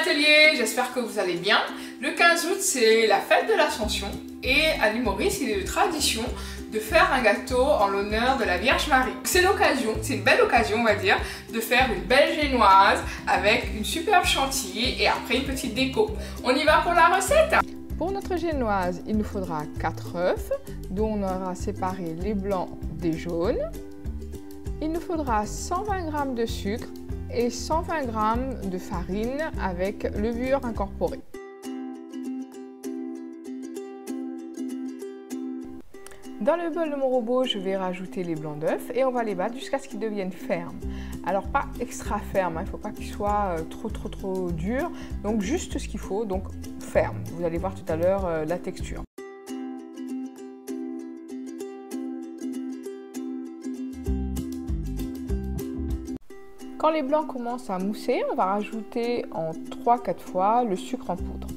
l'atelier, j'espère que vous allez bien. Le 15 août, c'est la fête de l'Ascension et à l'île Maurice, il est de tradition de faire un gâteau en l'honneur de la Vierge Marie. C'est l'occasion, c'est une belle occasion on va dire, de faire une belle génoise avec une superbe chantilly et après une petite déco. On y va pour la recette. Pour notre génoise, il nous faudra 4 œufs dont on aura séparé les blancs des jaunes. Il nous faudra 120 g de sucre et 120 g de farine avec levure incorporée. Dans le bol de mon robot, je vais rajouter les blancs d'œufs et on va les battre jusqu'à ce qu'ils deviennent fermes. Alors pas extra ferme, il ne faut pas qu'ils soient trop durs, donc juste ce qu'il faut, donc ferme. Vous allez voir tout à l'heure la texture. Quand les blancs commencent à mousser, on va rajouter en 3-4 fois le sucre en poudre.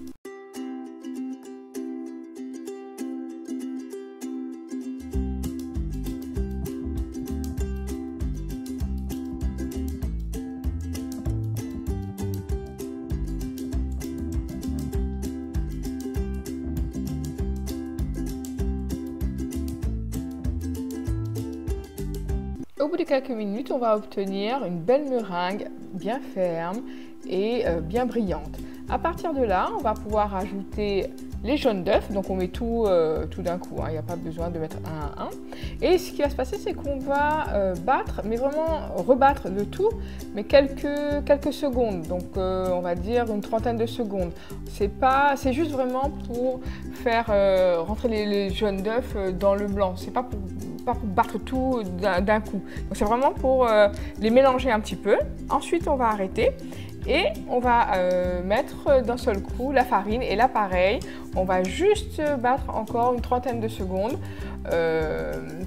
Au bout de quelques minutes, on va obtenir une belle meringue bien ferme et bien brillante. À partir de là, on va pouvoir ajouter les jaunes d'œufs, donc on met tout d'un coup, il n'y a pas besoin de mettre un à un. Et ce qui va se passer, c'est qu'on va battre, mais vraiment rebattre le tout, mais quelques secondes, donc on va dire une trentaine de secondes. C'est juste vraiment pour faire rentrer les jaunes d'œufs dans le blanc, c'est pas pour battre tout d'un coup. Donc c'est vraiment pour les mélanger un petit peu. Ensuite, on va arrêter. Et on va mettre d'un seul coup la farine et là pareil, on va juste battre encore une trentaine de secondes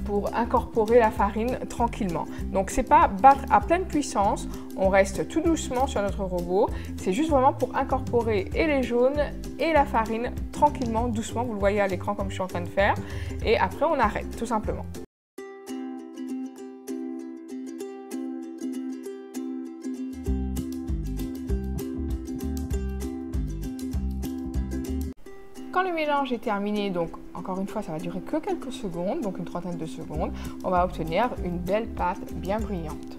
pour incorporer la farine tranquillement. Donc c'est pas battre à pleine puissance, on reste tout doucement sur notre robot, c'est juste vraiment pour incorporer et les jaunes et la farine tranquillement, doucement, vous le voyez à l'écran comme je suis en train de faire, et après on arrête tout simplement. Quand le mélange est terminé, donc encore une fois ça va durer que quelques secondes, donc une trentaine de secondes, on va obtenir une belle pâte bien brillante.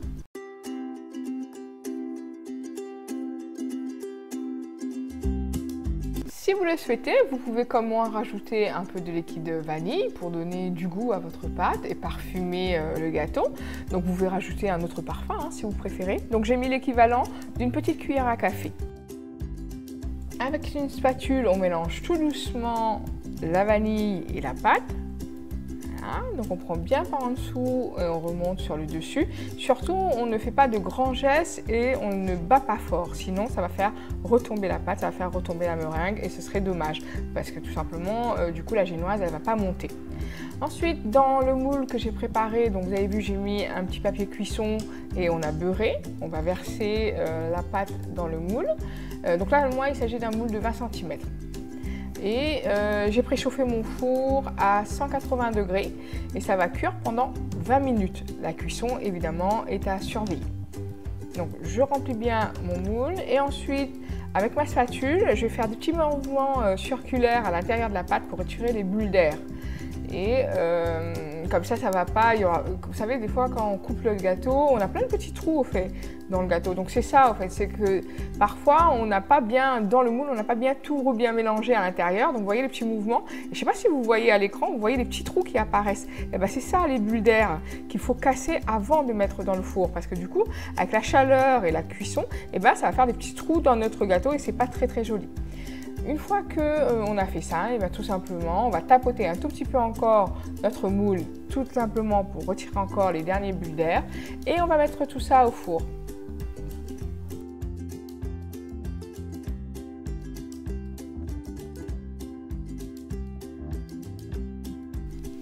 Si vous le souhaitez, vous pouvez comme moi rajouter un peu de liquide vanille pour donner du goût à votre pâte et parfumer le gâteau. Donc vous pouvez rajouter un autre parfum si vous préférez. Donc j'ai mis l'équivalent d'une petite cuillère à café. Avec une spatule, on mélange tout doucement la vanille et la pâte. Voilà, donc on prend bien par en dessous et on remonte sur le dessus. Surtout, on ne fait pas de grands gestes et on ne bat pas fort. Sinon, ça va faire retomber la pâte, ça va faire retomber la meringue et ce serait dommage. Parce que tout simplement, du coup, la génoise, elle ne va pas monter. Ensuite, dans le moule que j'ai préparé, donc vous avez vu, j'ai mis un petit papier cuisson et on a beurré. On va verser la pâte dans le moule. Donc là, moi, il s'agit d'un moule de 20 cm. Et j'ai préchauffé mon four à 180 degrés et ça va cuire pendant 20 minutes. La cuisson, évidemment, est à surveiller. Donc, je remplis bien mon moule et ensuite, avec ma spatule, je vais faire des petits mouvements circulaires à l'intérieur de la pâte pour retirer les bulles d'air. Et comme ça ne va pas, vous savez, des fois quand on coupe le gâteau, on a plein de petits trous au fait dans le gâteau. Donc c'est ça en fait, c'est que parfois on n'a pas bien, dans le moule, on n'a pas bien tout bien mélangé à l'intérieur. Donc vous voyez les petits mouvements. Et je ne sais pas si vous voyez à l'écran, vous voyez les petits trous qui apparaissent. Et ben c'est ça les bulles d'air qu'il faut casser avant de mettre dans le four. Parce que du coup, avec la chaleur et la cuisson, et ben ça va faire des petits trous dans notre gâteau et c'est pas très joli. Une fois qu'on a fait ça, et bien tout simplement, on va tapoter un tout petit peu encore notre moule, tout simplement pour retirer encore les derniers bulles d'air. Et on va mettre tout ça au four.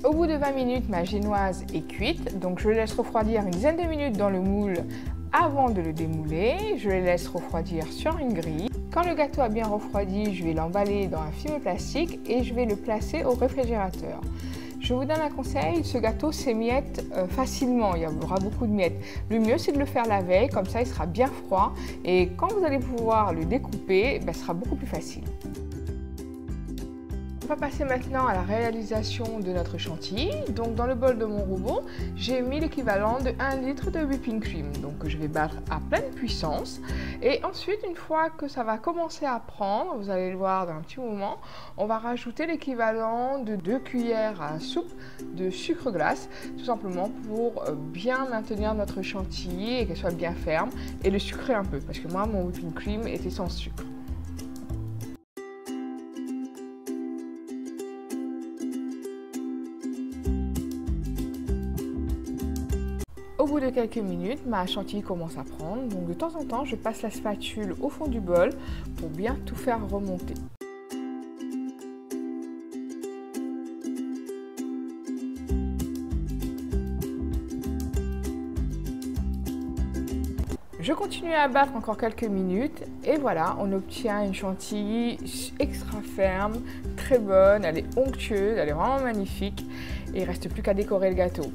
Au bout de 20 minutes, ma génoise est cuite, donc je le laisse refroidir une dizaine de minutes dans le moule avant de le démouler. Je le laisse refroidir sur une grille. Quand le gâteau a bien refroidi, je vais l'emballer dans un film plastique et je vais le placer au réfrigérateur. Je vous donne un conseil, ce gâteau s'émiette facilement, il y aura beaucoup de miettes. Le mieux c'est de le faire la veille, comme ça il sera bien froid et quand vous allez pouvoir le découper, ce sera beaucoup plus facile. On va passer maintenant à la réalisation de notre chantilly. Donc dans le bol de mon robot, j'ai mis l'équivalent de 1 litre de whipping cream. Donc je vais battre à pleine puissance. Et ensuite, une fois que ça va commencer à prendre, vous allez le voir dans un petit moment, on va rajouter l'équivalent de 2 cuillères à soupe de sucre glace, tout simplement pour bien maintenir notre chantilly et qu'elle soit bien ferme et le sucrer un peu, parce que moi mon whipping cream était sans sucre. Au bout de quelques minutes, ma chantilly commence à prendre, donc de temps en temps, je passe la spatule au fond du bol pour bien tout faire remonter. Je continue à battre encore quelques minutes et voilà, on obtient une chantilly extra ferme, très bonne, elle est onctueuse, elle est vraiment magnifique et il ne reste plus qu'à décorer le gâteau.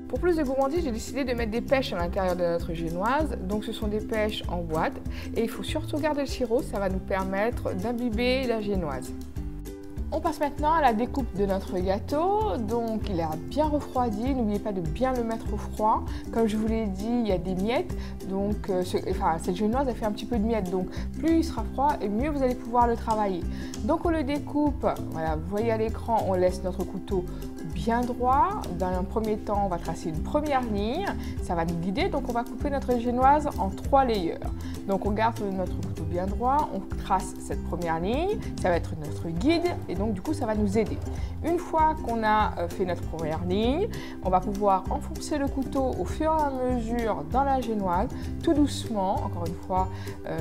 Pour plus de gourmandise, j'ai décidé de mettre des pêches à l'intérieur de notre génoise. Donc ce sont des pêches en boîte et il faut surtout garder le sirop, ça va nous permettre d'imbiber la génoise. On passe maintenant à la découpe de notre gâteau. Donc il a bien refroidi, n'oubliez pas de bien le mettre au froid. Comme je vous l'ai dit, il y a des miettes, donc cette génoise elle fait un petit peu de miettes, donc plus il sera froid et mieux vous allez pouvoir le travailler. Donc on le découpe, voilà, vous voyez à l'écran, on laisse notre couteau bien droit. Dans un premier temps, on va tracer une première ligne, ça va nous guider, donc on va couper notre génoise en 3 layers. Donc on garde notre couteau bien droit, on trace cette première ligne, ça va être notre guide et donc du coup ça va nous aider. Une fois qu'on a fait notre première ligne, on va pouvoir enfoncer le couteau au fur et à mesure dans la génoise, tout doucement. Encore une fois,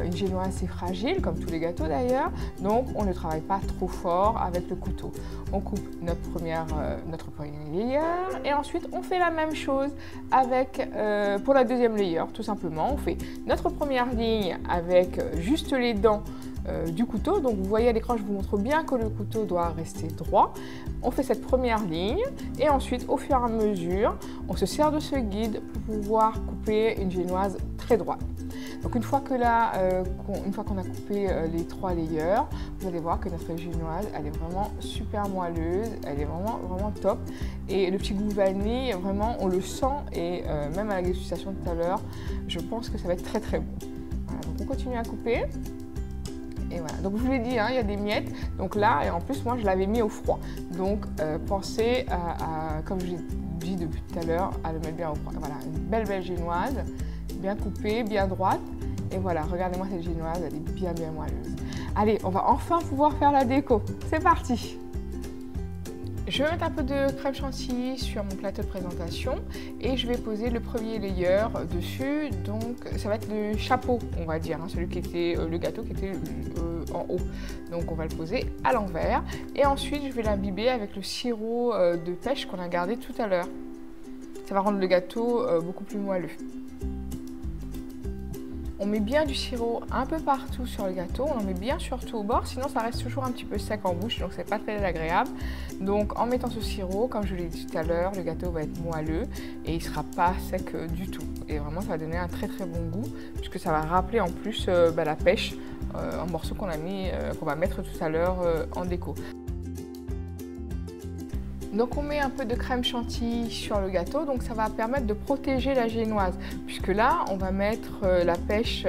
une génoise c'est fragile comme tous les gâteaux d'ailleurs, donc on ne travaille pas trop fort avec le couteau. On coupe notre premier layer et ensuite on fait la même chose avec pour la deuxième layer. Tout simplement, on fait notre première ligne avec juste les dents du couteau. Donc vous voyez à l'écran, je vous montre bien que le couteau doit rester droit. On fait cette première ligne et ensuite au fur et à mesure, on se sert de ce guide pour pouvoir couper une génoise très droite. Donc une fois qu'on a coupé les 3 layers, vous allez voir que notre génoise, elle est vraiment super moelleuse, elle est vraiment top. Et le petit goût vanille, vraiment, on le sent et même à la dégustation tout à l'heure, je pense que ça va être très très bon. Voilà, donc on continue à couper. Et voilà, donc je vous l'ai dit, hein, il y a des miettes, donc là, et en plus moi je l'avais mis au froid. Donc pensez comme je l'ai dit depuis tout à l'heure, à le mettre bien au froid. Voilà, une belle génoise, bien coupée, bien droite. Et voilà, regardez-moi cette génoise, elle est bien moelleuse. Allez, on va enfin pouvoir faire la déco. C'est parti! Je vais mettre un peu de crème chantilly sur mon plateau de présentation et je vais poser le premier layer dessus. Donc ça va être le chapeau, on va dire, hein, celui qui était le gâteau qui était en haut. Donc on va le poser à l'envers et ensuite je vais l'imbiber avec le sirop de pêche qu'on a gardé tout à l'heure. Ça va rendre le gâteau beaucoup plus moelleux. On met bien du sirop un peu partout sur le gâteau, on en met bien surtout au bord, sinon ça reste toujours un petit peu sec en bouche, donc c'est pas très agréable. Donc en mettant ce sirop, comme je l'ai dit tout à l'heure, le gâteau va être moelleux et il sera pas sec du tout. Et vraiment ça va donner un très bon goût, puisque ça va rappeler en plus la pêche, un morceau qu'on va mettre tout à l'heure en déco. Donc on met un peu de crème chantilly sur le gâteau, donc ça va permettre de protéger la génoise, puisque là on va mettre la pêche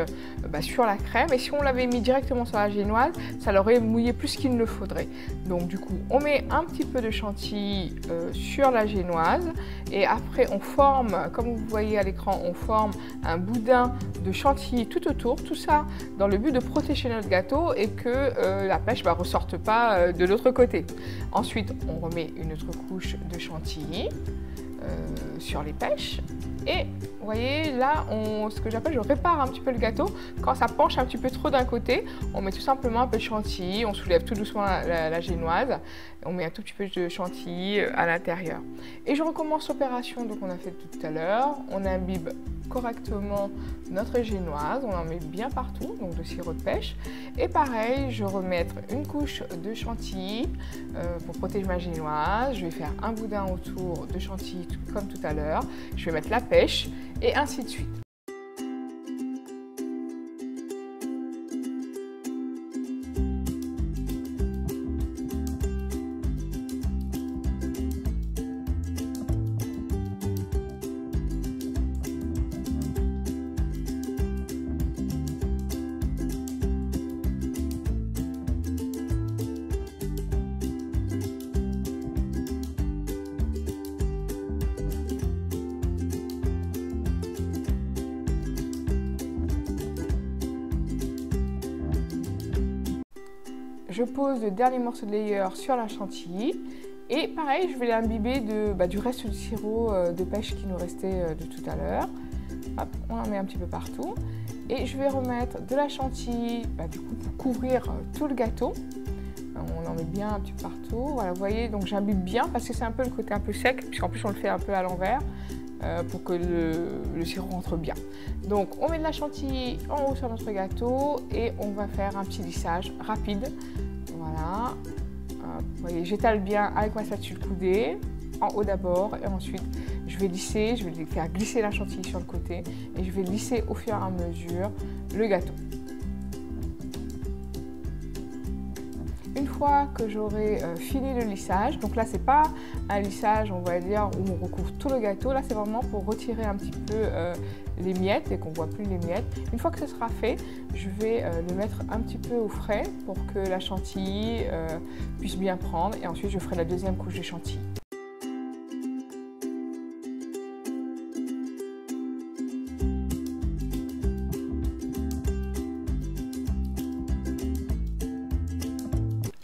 sur la crème, et si on l'avait mis directement sur la génoise, ça l'aurait mouillé plus qu'il ne le faudrait. Donc du coup on met un petit peu de chantilly sur la génoise, et après on forme, comme vous voyez à l'écran, on forme un boudin de chantilly tout autour, tout ça dans le but de protéger notre gâteau et que la pêche ne ressorte pas de l'autre côté. Ensuite on remet une autre couche de chantilly sur les pêches et vous voyez là ce que j'appelle, je répare un petit peu le gâteau. Quand ça penche un petit peu trop d'un côté, on met tout simplement un peu de chantilly, on soulève tout doucement la génoise, on met un tout petit peu de chantilly à l'intérieur et je recommence l'opération donc on a fait tout à l'heure. On imbibe correctement notre génoise. On en met bien partout, donc de sirop de pêche. Et pareil, je vais remettre une couche de chantilly pour protéger ma génoise. Je vais faire un boudin autour de chantilly comme tout à l'heure. Je vais mettre la pêche et ainsi de suite. Je pose le dernier morceau de layer sur la chantilly et pareil, je vais l'imbiber du reste du sirop de pêche qui nous restait de tout à l'heure. On en met un petit peu partout et je vais remettre de la chantilly du coup, pour couvrir tout le gâteau. On en met bien un petit peu partout. Voilà, vous voyez, donc j'imbibe bien parce que c'est un peu le côté un peu sec, puisqu'en plus on le fait un peu à l'envers pour que le sirop rentre bien. Donc on met de la chantilly en haut sur notre gâteau et on va faire un petit lissage rapide. Voilà, vous voyez, j'étale bien avec ma spatule coudée, en haut d'abord, et ensuite je vais lisser, je vais faire glisser la chantilly sur le côté et je vais lisser au fur et à mesure le gâteau. Une fois que j'aurai fini le lissage, donc là c'est pas un lissage on va dire où on recouvre tout le gâteau, là c'est vraiment pour retirer un petit peu les miettes et qu'on voit plus les miettes. Une fois que ce sera fait, je vais le mettre un petit peu au frais pour que la chantilly puisse bien prendre et ensuite je ferai la deuxième couche de chantilly.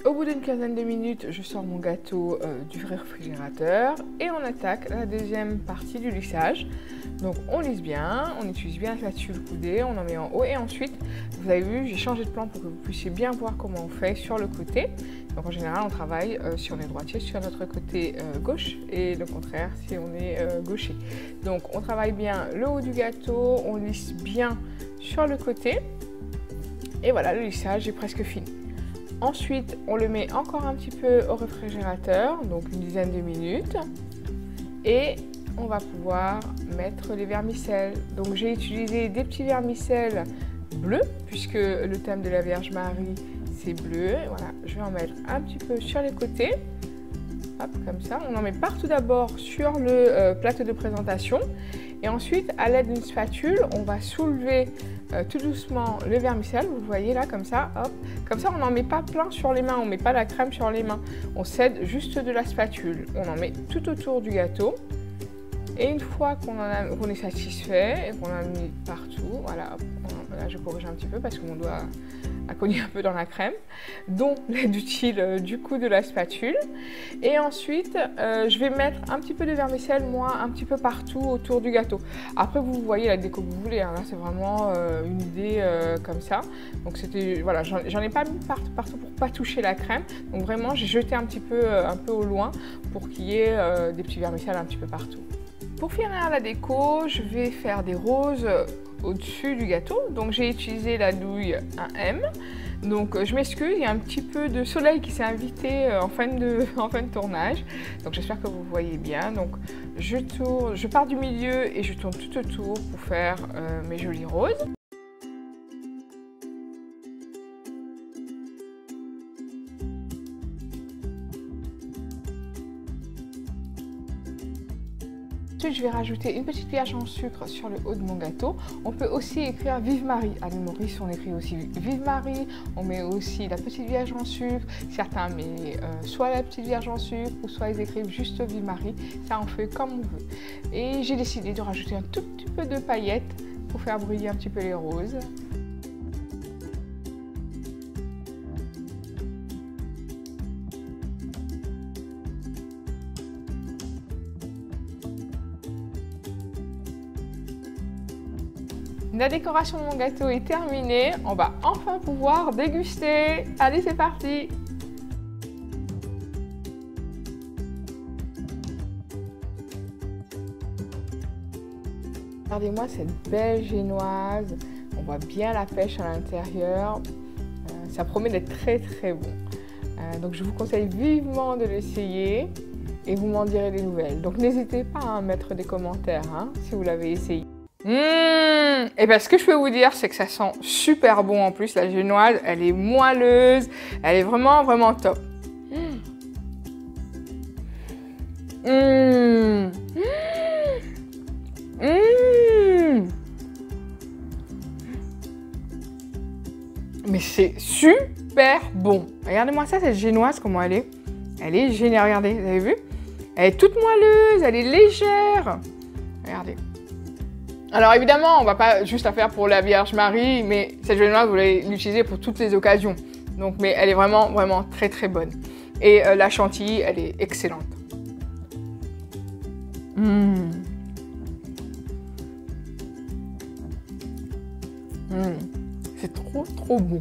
Au bout d'une quinzaine de minutes, je sors mon gâteau du réfrigérateur et on attaque la deuxième partie du lissage. Donc on lisse bien, on utilise bien la spatule coudée, on en met en haut et ensuite, vous avez vu, j'ai changé de plan pour que vous puissiez bien voir comment on fait sur le côté. Donc en général, on travaille si on est droitier sur notre côté gauche et le contraire si on est gaucher. Donc on travaille bien le haut du gâteau, on lisse bien sur le côté et voilà, le lissage est presque fini. Ensuite, on le met encore un petit peu au réfrigérateur, donc une dizaine de minutes. Et on va pouvoir mettre les vermicelles. Donc j'ai utilisé des petits vermicelles bleus, puisque le thème de la Vierge Marie, c'est bleu. Voilà, je vais en mettre un petit peu sur les côtés. Hop, comme ça. On en met partout d'abord sur le plateau de présentation. Et ensuite, à l'aide d'une spatule, on va soulever tout doucement le vermicelle, vous le voyez là, comme ça, hop. Comme ça, on n'en met pas plein sur les mains, on ne met pas la crème sur les mains. On cède juste de la spatule. On en met tout autour du gâteau. Et une fois qu'on est satisfait et qu'on a mis partout, voilà, hop, là je corrige un petit peu parce que mon doigt a cogné un peu dans la crème, dont l'aide utile du coup de la spatule. Et ensuite, je vais mettre un petit peu de vermicelle, moi, un petit peu partout autour du gâteau. Après, vous voyez la déco que vous voulez, hein, là c'est vraiment une idée comme ça. Donc c'était, voilà, j'en ai pas mis partout pour pas toucher la crème. Donc vraiment, j'ai jeté un peu au loin pour qu'il y ait des petits vermicelles un petit peu partout. Pour finir la déco, je vais faire des roses au-dessus du gâteau. Donc j'ai utilisé la douille 1M. Donc je m'excuse, il y a un petit peu de soleil qui s'est invité en fin de tournage. Donc j'espère que vous voyez bien. Donc je pars du milieu et je tourne tout autour pour faire mes jolies roses. Ensuite, je vais rajouter une petite vierge en sucre sur le haut de mon gâteau. On peut aussi écrire Vive Marie. À l'île Maurice, on écrit aussi Vive Marie. On met aussi la petite vierge en sucre. Certains mettent soit la petite vierge en sucre ou soit ils écrivent juste Vive Marie. Ça, on fait comme on veut. Et j'ai décidé de rajouter un tout petit peu de paillettes pour faire briller un petit peu les roses. La décoration de mon gâteau est terminée, on va enfin pouvoir déguster. Allez, c'est parti! Regardez-moi cette belle génoise. On voit bien la pêche à l'intérieur. Ça promet d'être très très bon. Donc je vous conseille vivement de l'essayer et vous m'en direz des nouvelles. Donc n'hésitez pas à mettre des commentaires si vous l'avez essayé. Et bien ce que je peux vous dire, c'est que ça sent super bon en plus. La génoise, elle est moelleuse, elle est vraiment vraiment top. Mais c'est super bon. Regardez-moi ça, cette génoise, comment elle est. Elle est géniale, regardez, vous avez vu? Elle est toute moelleuse, elle est légère. Regardez. Alors évidemment, on ne va pas juste la faire pour la Vierge Marie, mais cette génoise, vous allez l'utiliser pour toutes les occasions. Donc, mais elle est vraiment, vraiment très, très bonne. Et la chantilly, elle est excellente. C'est trop, trop bon.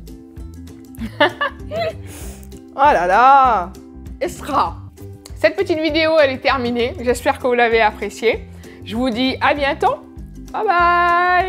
Oh là là! Estra! Cette petite vidéo, elle est terminée. J'espère que vous l'avez appréciée. Je vous dis à bientôt. Bye bye!